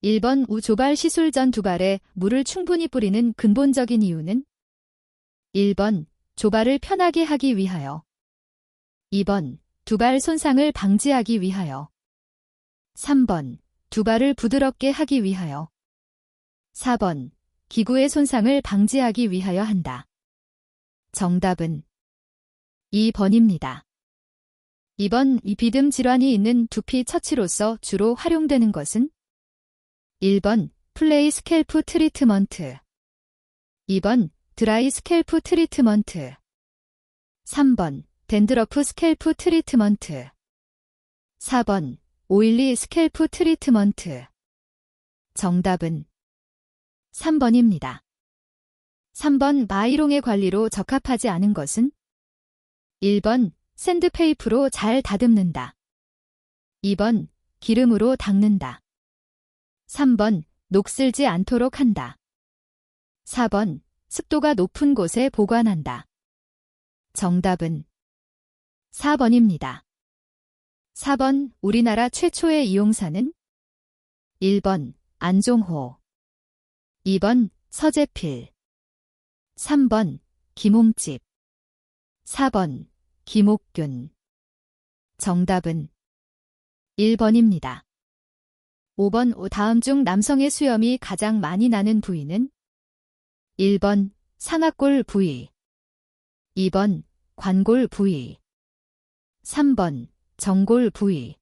1번 우조발 시술 전 두발에 물을 충분히 뿌리는 근본적인 이유는 1번 조발을 편하게 하기 위하여 2번 두발 손상을 방지하기 위하여 3번 두발을 부드럽게 하기 위하여 4번 기구의 손상을 방지하기 위하여 한다. 정답은 2번입니다. 2번 이 비듬 질환이 있는 두피 처치로서 주로 활용되는 것은 1번 플레이 스캘프 트리트먼트 2번 드라이 스캘프 트리트먼트 3번 댄드러프 스캘프 트리트먼트 4번 오일리 스캘프 트리트먼트 정답은 3번입니다. 3번 마이롱의 관리로 적합하지 않은 것은 1번 샌드페이프로 잘 다듬는다. 2번 기름으로 닦는다. 3번 녹슬지 않도록 한다. 4번 습도가 높은 곳에 보관한다. 정답은 4번입니다. 4번 우리나라 최초의 이용사는 1번 안종호 2번 서재필 3번 김홍집 4번 김옥균 정답은 1번입니다. 5번 다음 중 남성의 수염이 가장 많이 나는 부위는 1번 상악골 부위 2번 관골 부위 3번 정골 부위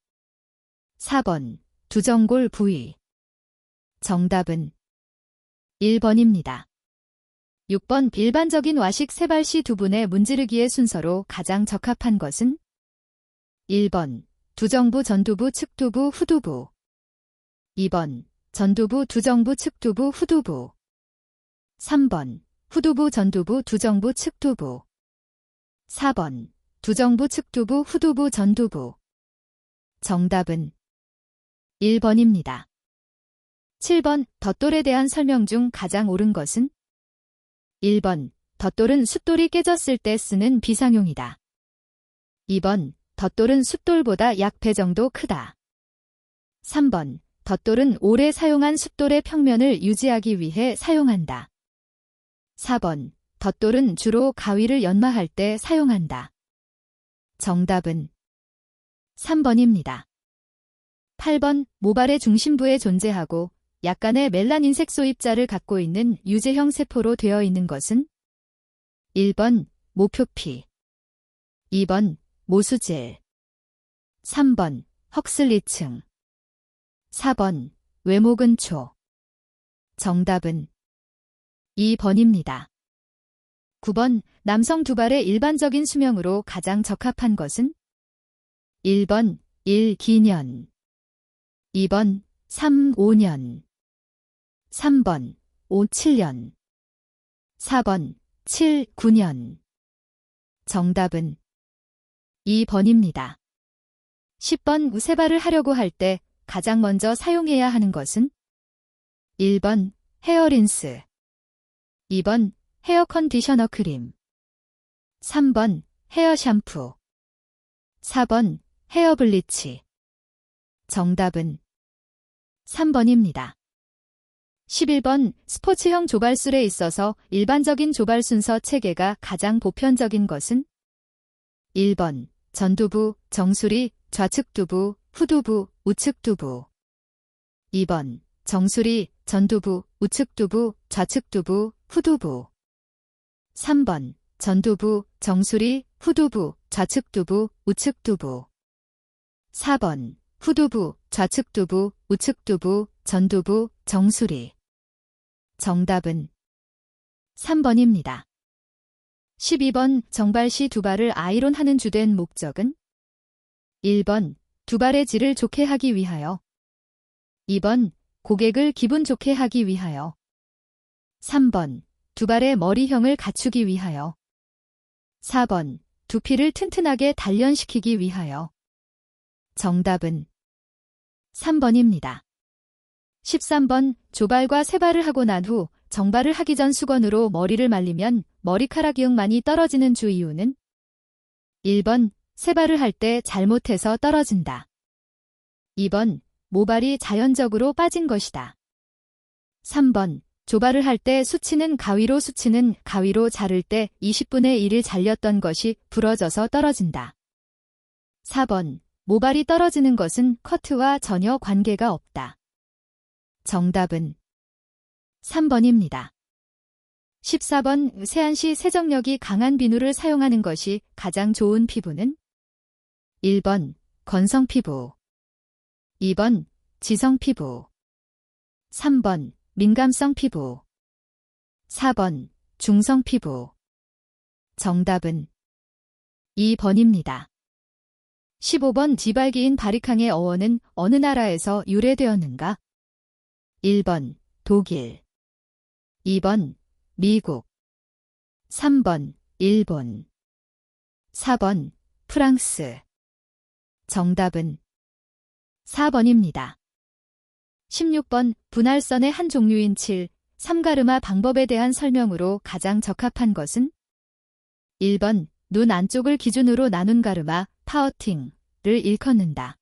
4번 두정골 부위 정답은 1번입니다. 6번 일반적인 와식 세발시 두분의 문지르기의 순서로 가장 적합한 것은 1번 두정부 전두부 측두부 후두부 2번 전두부 두정부 측두부 후두부 3번 후두부 전두부 두정부 측두부 4번 두정부 측두부 후두부 전두부 정답은 1번입니다. 7번 덧돌에 대한 설명 중 가장 옳은 것은 1번 덧돌은 숫돌이 깨졌을 때 쓰는 비상용이다. 2번 덧돌은 숫돌보다 약 배 정도 크다. 3번 덧돌은 오래 사용한 숫돌의 평면을 유지하기 위해 사용한다. 4번 덧돌은 주로 가위를 연마할 때 사용한다. 정답은 3번입니다. 8번 모발의 중심부에 존재하고 약간의 멜라닌색 소입자를 갖고 있는 유제형 세포로 되어 있는 것은 1번 모표피 2번 모수질 3번 헉슬리층 4번 외모근초 정답은 2번입니다. 9번 남성 두발의 일반적인 수명으로 가장 적합한 것은 1번 1, 2년 2번 3, 5년 3번 5, 7년 4번 7, 9년 정답은 2번입니다. 10번 우세발을 하려고 할 때 가장 먼저 사용해야 하는 것은 1번 헤어린스 2번 헤어 컨디셔너 크림 3번 헤어 샴푸 4번 헤어 블리치 정답은 3번입니다. 11번 스포츠형 조발술에 있어서 일반적인 조발 순서 체계가 가장 보편적인 것은 1번 전두부, 정수리, 좌측두부, 후두부, 우측두부 2번 정수리, 전두부, 우측두부, 좌측두부, 후두부 3번 전두부, 정수리, 후두부, 좌측두부, 우측두부 4번 후두부, 좌측두부, 우측두부, 전두부, 정수리 정답은 3번입니다. 12번 정발시 두발을 아이론하는 주된 목적은 1번 두발의 질을 좋게 하기 위하여 2번 고객을 기분 좋게 하기 위하여 3번 두발의 머리형을 갖추기 위하여 4번 두피를 튼튼하게 단련시키기 위하여 정답은 3번입니다. 13번 조발과 세발을 하고 난 후 정발을 하기 전 수건으로 머리를 말리면 머리카락 이응만이 떨어지는 주 이유는 1번 세발을 할 때 잘못해서 떨어진다. 2번 모발이 자연적으로 빠진 것이다. 3번. 조발을 할 때 수치는 가위로 자를 때 20분의 1을 잘렸던 것이 부러져서 떨어진다. 4번. 모발이 떨어지는 것은 커트와 전혀 관계가 없다. 정답은 3번입니다. 14번. 세안시 세정력이 강한 비누를 사용하는 것이 가장 좋은 피부는? 1번. 건성 피부. 2번. 지성 피부. 3번. 민감성 피부. 4번. 중성 피부. 정답은 2번입니다. 15번. 지발기인 바리캉의 어원은 어느 나라에서 유래되었는가? 1번. 독일. 2번. 미국. 3번. 일본. 4번. 프랑스. 정답은 4번입니다. 16번. 분할선의 한 종류인 7, 3가르마 방법에 대한 설명으로 가장 적합한 것은? 1번. 눈 안쪽을 기준으로 나눈 가르마, 파워팅을 일컫는다.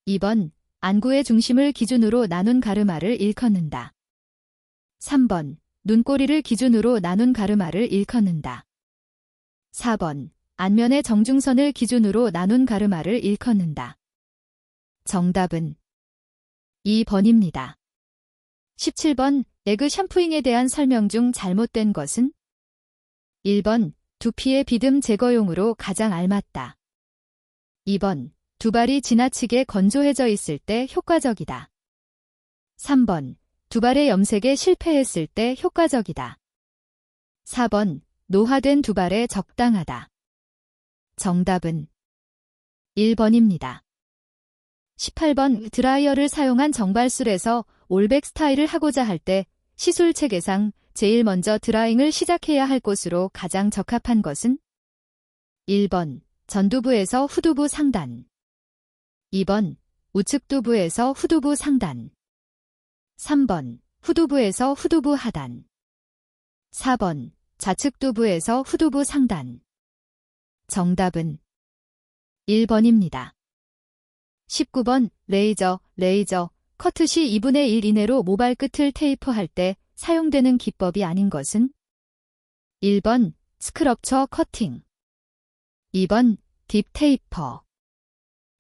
2번. 안구의 중심을 기준으로 나눈 가르마를 일컫는다. 3번. 눈꼬리를 기준으로 나눈 가르마를 일컫는다. 4번. 안면의 정중선을 기준으로 나눈 가르마를 일컫는다. 정답은 2번입니다. 17번. 에그 샴푸잉에 대한 설명 중 잘못된 것은? 1번. 두피의 비듬 제거용으로 가장 알맞다. 2번. 두발이 지나치게 건조해져 있을 때 효과적이다. 3번. 두발의 염색에 실패했을 때 효과적이다. 4번. 노화된 두발에 적당하다. 정답은 1번입니다. 18번. 드라이어를 사용한 정발술에서 올백 스타일을 하고자 할 때 시술 체계상 제일 먼저 드라잉을 시작해야 할 곳으로 가장 적합한 것은? 1번. 전두부에서 후두부 상단. 2번. 우측 두부에서 후두부 상단. 3번. 후두부에서 후두부 하단. 4번. 좌측 두부에서 후두부 상단. 정답은 1번입니다. 19번. 레이저 커트 시 2분의 1 이내로 모발 끝을 테이퍼할 때 사용되는 기법이 아닌 것은? 1번. 스크럽처 커팅. 2번. 딥 테이퍼.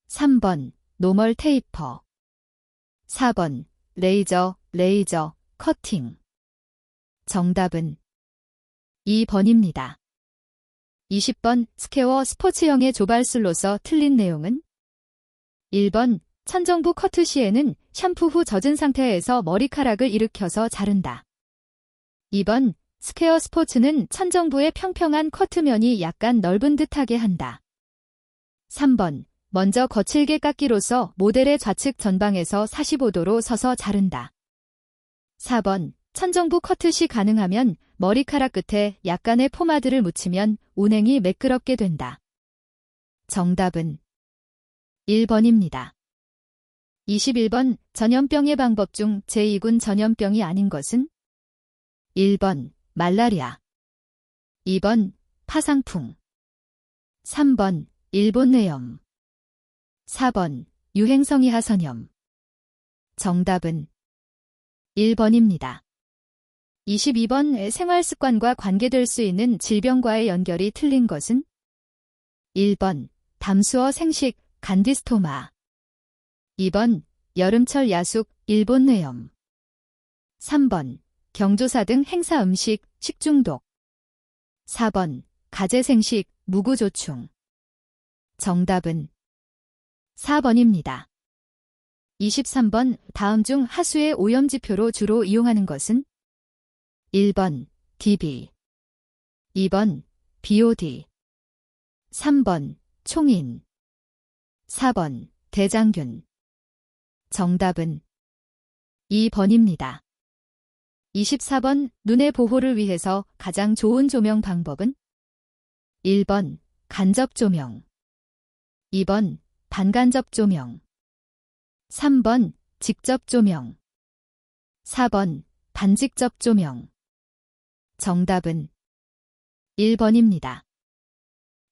3번. 노멀 테이퍼. 4번. 레이저 커팅. 정답은 2번입니다. 20번. 스퀘어 스포츠형의 조발술로서 틀린 내용은? 1번. 천정부 커트 시에는 샴푸 후 젖은 상태에서 머리카락을 일으켜서 자른다. 2번. 스퀘어 스포츠는 천정부의 평평한 커트면이 약간 넓은 듯하게 한다. 3번. 먼저 거칠게 깎기로써 모델의 좌측 전방에서 45도로 서서 자른다. 4번. 천정부 커트 시 가능하면 머리카락 끝에 약간의 포마드를 묻히면 운행이 매끄럽게 된다. 정답은 1번입니다. 21번. 전염병의 방법 중 제2군 전염병이 아닌 것은? 1번. 말라리아. 2번. 파상풍. 3번. 일본뇌염. 4번. 유행성이하선염. 정답은 1번입니다. 22번. 생활습관과 관계될 수 있는 질병과의 연결이 틀린 것은? 1번. 담수어 생식, 간디스토마. 2번. 여름철 야숙, 일본뇌염. 3번. 경조사 등 행사 음식, 식중독. 4번. 가재생식, 무구조충. 정답은 4번입니다. 23번. 다음 중 하수의 오염지표로 주로 이용하는 것은? 1번. DB. 2번. BOD. 3번. 총인. 4번. 대장균. 정답은 2번입니다. 24번. 눈의 보호를 위해서 가장 좋은 조명 방법은? 1번. 간접 조명. 2번. 반간접 조명. 3번. 직접 조명. 4번. 반직접 조명. 정답은 1번입니다.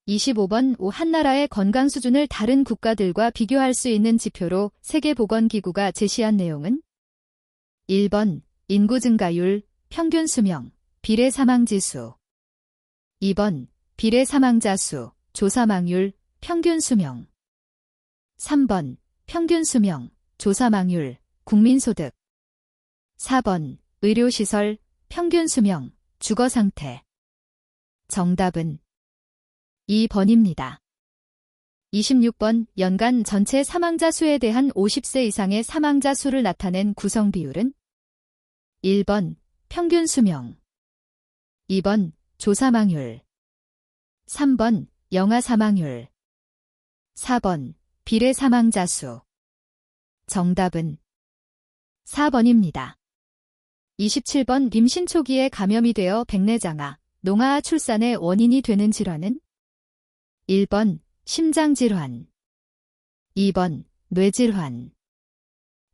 25번 한 나라의 건강 수준을 다른 국가들과 비교할 수 있는 지표로 세계보건기구가 제시한 내용은 1번 인구 증가율, 평균 수명, 비례 사망지수 2번 비례 사망자 수, 조사망률, 평균 수명 3번 평균 수명, 조사망률, 국민소득 4번 의료시설, 평균 수명, 주거상태 정답은 2번입니다. 26번 연간 전체 사망자 수에 대한 50세 이상의 사망자 수를 나타낸 구성 비율은 1번 평균 수명 2번 조사망률 3번 영아 사망률 4번 비례 사망자 수 정답은 4번입니다. 27번 임신 초기에 감염이 되어 백내장아, 농아아 출산의 원인이 되는 질환은 1번 심장질환 2번 뇌질환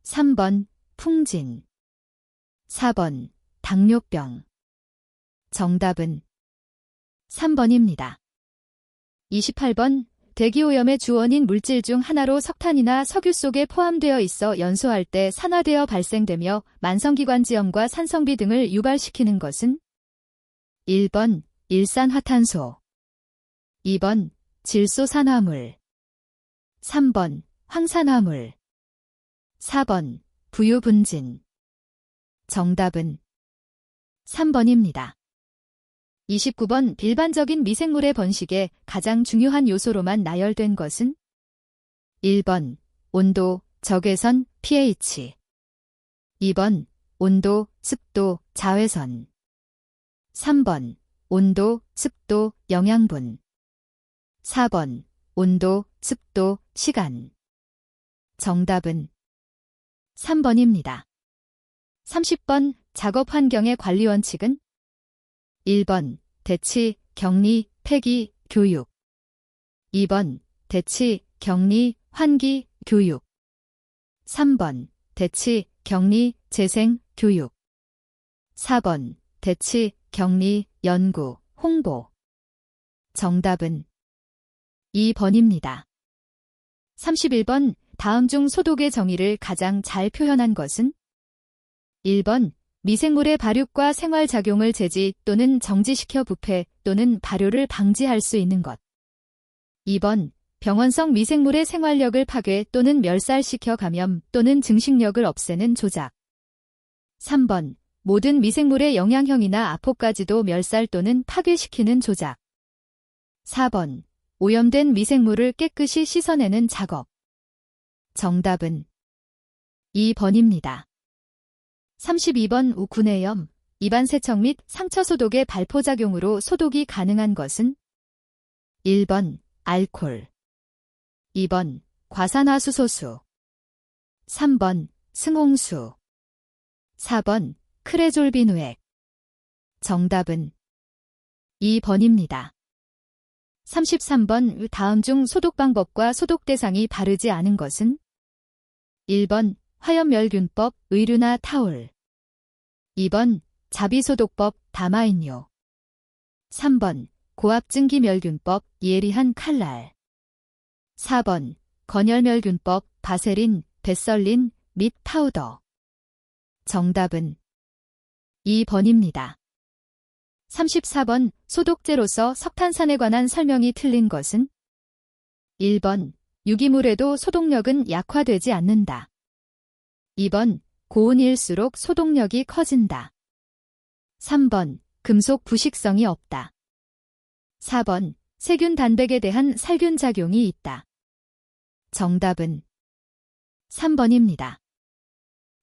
3번 풍진 4번 당뇨병 정답은 3번입니다. 28번 대기오염의 주원인 물질 중 하나로 석탄이나 석유 속에 포함되어 있어 연소할 때 산화되어 발생되며 만성기관지염과 산성비 등을 유발시키는 것은 1번 일산화탄소 2번 질소산화물 3번 황산화물 4번 부유분진 정답은 3번입니다. 29번 일반적인 미생물의 번식에 가장 중요한 요소로만 나열된 것은 1번 온도, 적외선, pH 2번 온도, 습도, 자외선 3번 온도, 습도, 영양분 4번 온도, 습도, 시간 정답은 3번입니다. 30번 작업 환경의 관리 원칙은 1번 대치, 격리, 폐기, 교육 2번 대치, 격리, 환기, 교육 3번 대치, 격리, 재생, 교육 4번 대치, 격리, 연구, 홍보 정답은 2번입니다. 31번 다음 중 소독의 정의를 가장 잘 표현한 것은 1번 미생물의 발육과 생활작용을 제지 또는 정지시켜 부패 또는 발효를 방지할 수 있는 것. 2번 병원성 미생물의 생활력을 파괴 또는 멸살시켜 감염 또는 증식력을 없애는 조작. 3번 모든 미생물의 영양형이나 아포까지도 멸살 또는 파괴시키는 조작. 4번 오염된 미생물을 깨끗이 씻어내는 작업. 정답은 2번입니다. 32번 구내염, 입안 세척 및 상처 소독의 발포작용으로 소독이 가능한 것은 1번 알코올 2번 과산화수소수 3번 승홍수 4번 크레졸비누액 정답은 2번입니다. 33번 다음 중 소독 방법과 소독 대상이 다르지 않은 것은 1번 화염멸균법 의류나 타올 2번 자비소독법 다마인요 3번 고압증기멸균법 예리한 칼날 4번 건열멸균법 바세린, 베설린 및 파우더 정답은 2번입니다. 34번 소독제로서 석탄산에 관한 설명이 틀린 것은 1번 유기물에도 소독력은 약화되지 않는다. 2번 고온일수록 소독력이 커진다. 3번 금속 부식성이 없다. 4번 세균 단백에 대한 살균 작용이 있다. 정답은 3번입니다.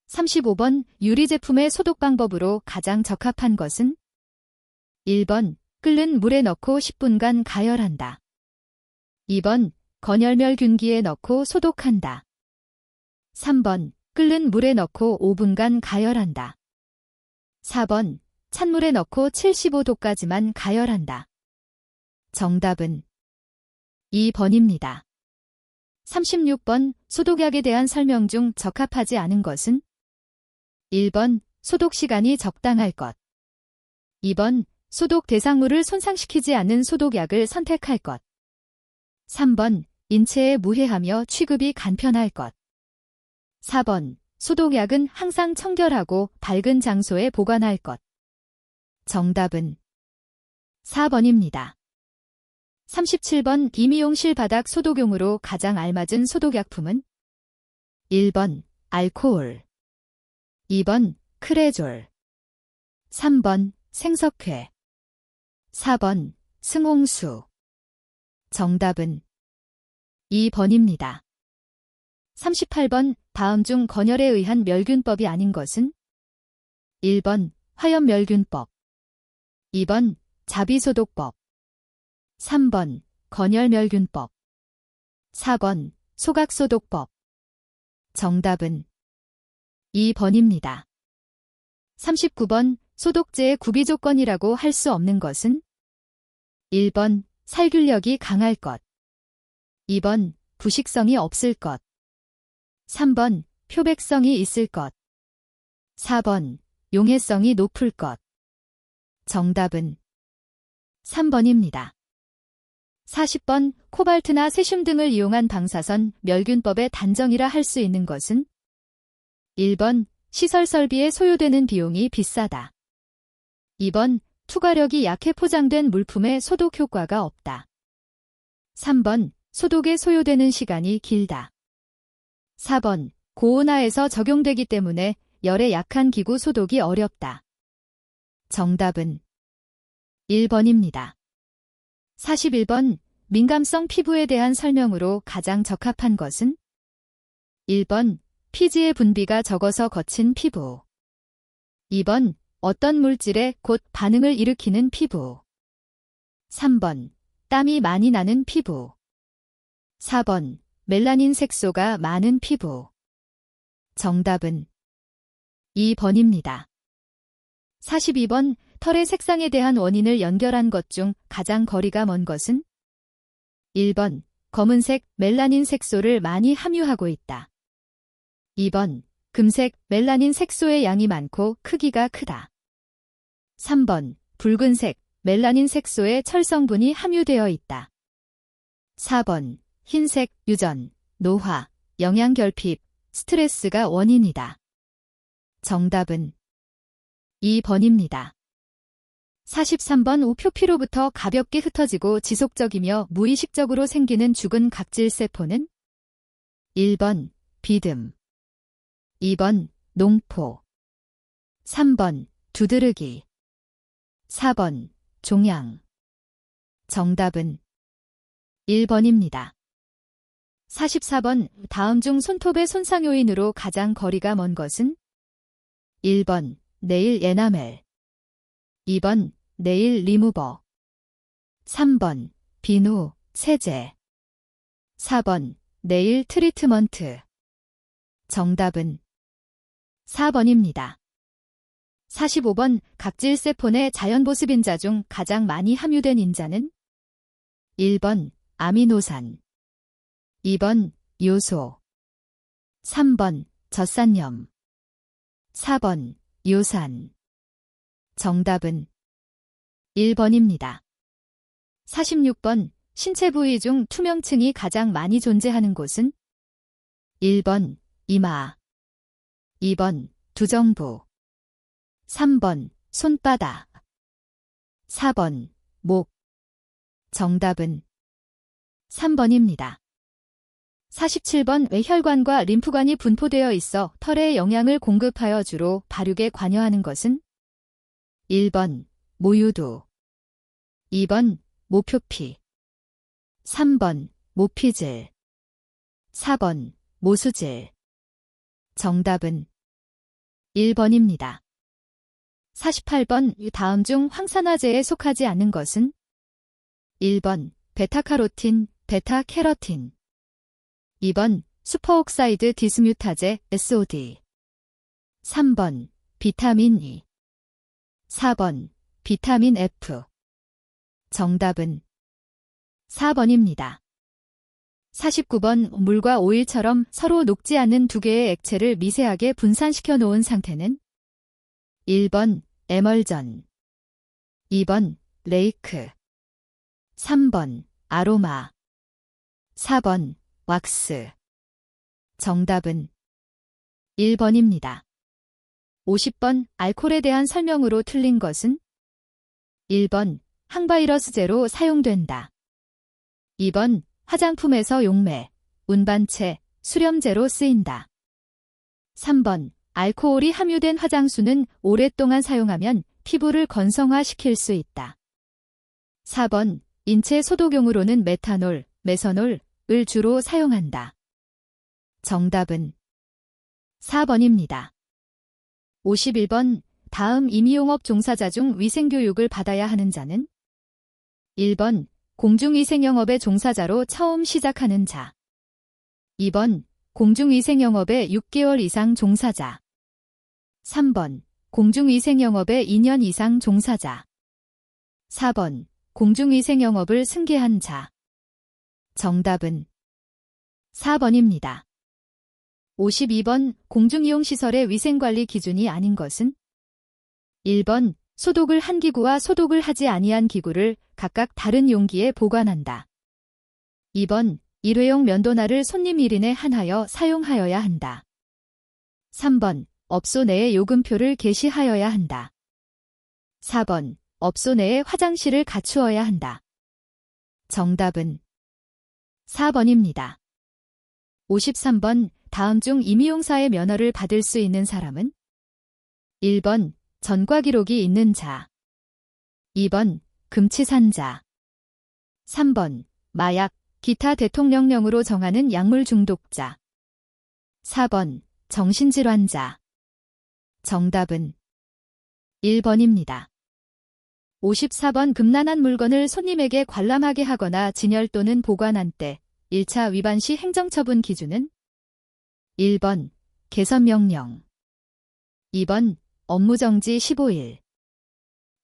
35번 유리 제품의 소독 방법으로 가장 적합한 것은 1번 끓는 물에 넣고 10분간 가열한다. 2번 건열멸균기에 넣고 소독한다. 3번 끓는 물에 넣고 5분간 가열한다. 4번 찬물에 넣고 75도까지만 가열한다. 정답은 2번입니다. 36번 소독약에 대한 설명 중 적합하지 않은 것은 1번 소독 시간이 적당할 것 2번 소독 대상물을 손상시키지 않는 소독약을 선택할 것 3번 인체에 무해하며 취급이 간편할 것. 4번 소독약은 항상 청결하고 밝은 장소에 보관할 것. 정답은 4번입니다. 37번 미용실 바닥 소독용으로 가장 알맞은 소독약품은 1번 알코올, 2번 크레졸, 3번 생석회, 4번 승홍수. 정답은 2번입니다. 38번 다음 중 건열에 의한 멸균법이 아닌 것은 1번 화염멸균법, 2번 자비소독법, 3번 건열멸균법, 4번 소각소독법. 정답은 2번입니다. 39번 소독제의 구비조건이라고 할 수 없는 것은 1번 살균력이 강할 것, 2번 부식성이 없을 것, 3번 표백성이 있을 것, 4번 용해성이 높을 것. 정답은 3번입니다. 40번 코발트나 세슘 등을 이용한 방사선 멸균법의 단정이라 할 수 있는 것은 1번 시설 설비에 소요되는 비용이 비싸다. 2번 투과력이 약해 포장된 물품의 소독 효과가 없다. 3번 소독에 소요되는 시간이 길다. 4번 고온하에서 적용되기 때문에 열에 약한 기구 소독이 어렵다. 정답은 1번입니다. 41번 민감성 피부에 대한 설명으로 가장 적합한 것은 1번 피지의 분비가 적어서 거친 피부, 2번 어떤 물질에 곧 반응을 일으키는 피부, 3번 땀이 많이 나는 피부, 4번 멜라닌 색소가 많은 피부. 정답은 2번입니다. 42번 털의 색상에 대한 원인을 연결한 것 중 가장 거리가 먼 것은 1번 검은색 멜라닌 색소를 많이 함유하고 있다. 2번 금색 멜라닌 색소의 양이 많고 크기가 크다. 3번 붉은색 멜라닌 색소에 철 성분이 함유되어 있다. 4번 흰색 유전, 노화, 영양결핍, 스트레스가 원인이다. 정답은 2번입니다. 43번 우표피로부터 가볍게 흩어지고 지속적이며 무의식적으로 생기는 죽은 각질세포는 1번 비듬, 2번 농포, 3번 두드르기, 4번 종양. 정답은 1번입니다. 44번 다음 중 손톱의 손상 요인으로 가장 거리가 먼 것은 1번 네일 에나멜, 2번 네일 리무버, 3번 비누, 세제, 4번 네일 트리트먼트. 정답은 4번입니다. 45번 각질세포 내 자연보습인자 중 가장 많이 함유된 인자는 1번 아미노산, 2번 요소, 3번 젖산염, 4번 요산. 정답은 1번입니다. 46번 신체 부위 중 투명층이 가장 많이 존재하는 곳은 1번 이마, 2번 두정부, 3번 손바닥, 4번 목. 정답은 3번입니다. 47번 왜 혈관과 림프관이 분포되어 있어 털에 영양을 공급하여 주로 발육에 관여하는 것은 1번 모유두, 2번 모표피, 3번 모피질, 4번 모수질. 정답은 1번입니다. 48번 다음 중 황산화제에 속하지 않는 것은 1번 베타카로틴, 베타캐러틴, 2번 슈퍼옥사이드 디스뮤타제 SOD, 3번 비타민 E, 4번 비타민 F. 정답은 4번입니다. 49번 물과 오일처럼 서로 녹지 않는 두 개의 액체를 미세하게 분산시켜 놓은 상태는 1번 에멀전, 2번 레이크, 3번 아로마, 4번 왁스. 정답은 1번입니다. 50번 알코올에 대한 설명으로 틀린 것은 1번 항바이러스제로 사용된다. 2번 화장품에서 용매, 운반체, 수렴제로 쓰인다. 3번 알코올이 함유된 화장수는 오랫동안 사용하면 피부를 건성화시킬 수 있다. 4번 인체 소독용으로는 메탄올, 메서놀을 주로 사용한다. 정답은 4번입니다. 51번 다음 임의용업 종사자 중 위생교육을 받아야 하는 자는 1번 공중위생영업의 종사자로 처음 시작하는 자. 2번 공중위생영업의 6개월 이상 종사자. 3번 공중위생영업의 2년 이상 종사자. 4번 공중위생영업을 승계한 자. 정답은 4번입니다. 52번 공중이용시설의 위생관리 기준이 아닌 것은 1번 소독을 한 기구와 소독을 하지 아니한 기구를 각각 다른 용기에 보관한다. 2번 일회용 면도날을 손님 1인에 한하여 사용하여야 한다. 3번 업소 내에 요금표를 게시하여야 한다. 4번 업소 내에 화장실을 갖추어야 한다. 정답은 4번입니다. 53번 다음 중 임의용사의 면허를 받을 수 있는 사람은 1번 전과 기록이 있는 자. 2번 금치산자. 3번 마약, 기타 대통령령으로 정하는 약물 중독자. 4번 정신질환자. 정답은 1번입니다. 54번 금난한 물건을 손님에게 관람하게 하거나 진열 또는 보관한 때 1차 위반 시 행정처분 기준은 1번 개선명령. 2번 업무정지 15일.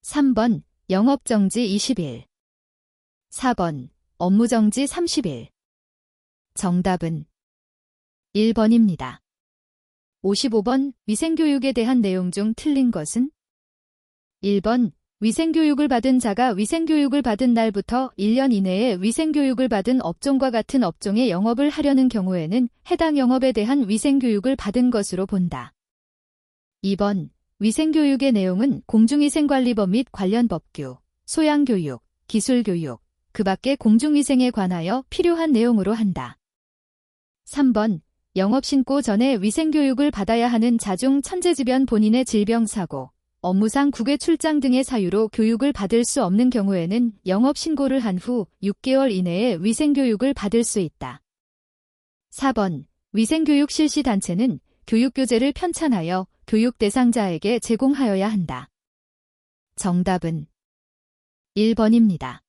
3번 영업정지 20일. 4번 업무정지 30일. 정답은 1번입니다. 55번 위생교육에 대한 내용 중 틀린 것은 1번 위생교육을 받은 자가 위생교육을 받은 날부터 1년 이내에 위생교육을 받은 업종과 같은 업종의 영업을 하려는 경우에는 해당 영업에 대한 위생교육을 받은 것으로 본다. 2번 위생교육의 내용은 공중위생관리법 및 관련 법규, 소양교육, 기술교육, 그 밖의 공중위생에 관하여 필요한 내용으로 한다. 3번 영업신고 전에 위생교육을 받아야 하는 자 중 천재지변 본인의 질병사고, 업무상 국외 출장 등의 사유로 교육을 받을 수 없는 경우에는 영업신고를 한 후 6개월 이내에 위생교육을 받을 수 있다. 4번 위생교육 실시 단체는 교육교재를 편찬하여 교육 대상자에게 제공하여야 한다. 정답은 1번입니다.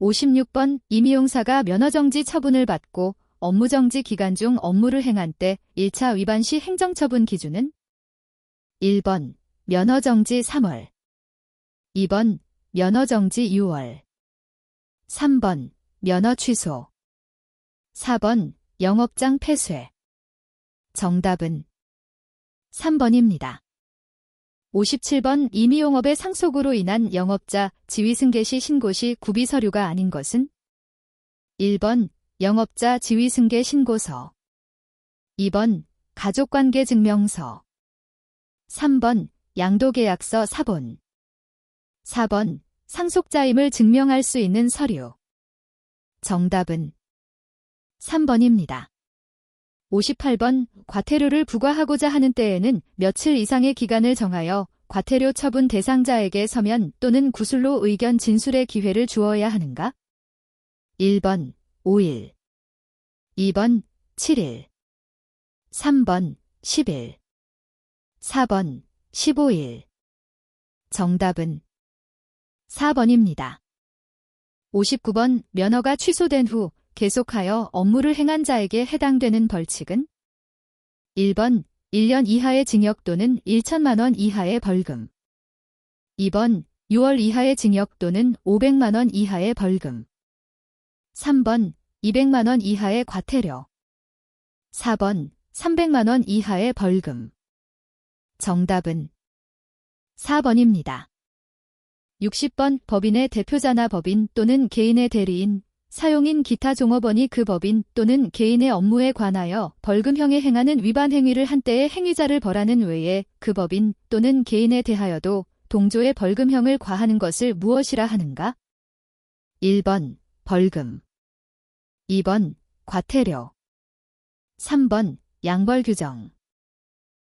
56번 임의용사가 면허정지 처분을 받고 업무정지 기간 중 업무를 행한 때 1차 위반 시 행정처분 기준은 1번 면허정지 3월. 2번 면허정지 6월. 3번 면허 취소. 4번 영업장 폐쇄. 정답은 3번입니다. 57번 임의용업의 상속으로 인한 영업자 지위승계 시 신고 시 구비 서류가 아닌 것은 1번 영업자 지위승계 신고서. 2번 가족관계증명서. 3번 양도계약서 사본. 4번 상속자임을 증명할 수 있는 서류. 정답은 3번입니다. 58번 과태료를 부과하고자 하는 때에는 며칠 이상의 기간을 정하여 과태료 처분 대상자에게 서면 또는 구술로 의견 진술의 기회를 주어야 하는가? 1번 5일. 2번 7일. 3번 10일. 4번 15일. 정답은 4번입니다. 59번 면허가 취소된 후 계속하여 업무를 행한 자에게 해당되는 벌칙은 1번 1년 이하의 징역 또는 1천만 원 이하의 벌금. 2번 6월 이하의 징역 또는 500만 원 이하의 벌금. 3번 200만 원 이하의 과태료. 4번 300만 원 이하의 벌금. 정답은 4번입니다. 60번 법인의 대표자나 법인 또는 개인의 대리인 사용인 기타 종업원이 그 법인 또는 개인의 업무에 관하여 벌금형에 행하는 위반 행위를 한 때에 행위자를 벌하는 외에 그 법인 또는 개인에 대하여도 동조의 벌금형을 과하는 것을 무엇이라 하는가? 1번 벌금, 2번 과태료, 3번 양벌 규정,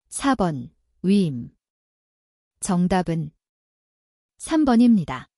4번 위임. 정답은 3번입니다.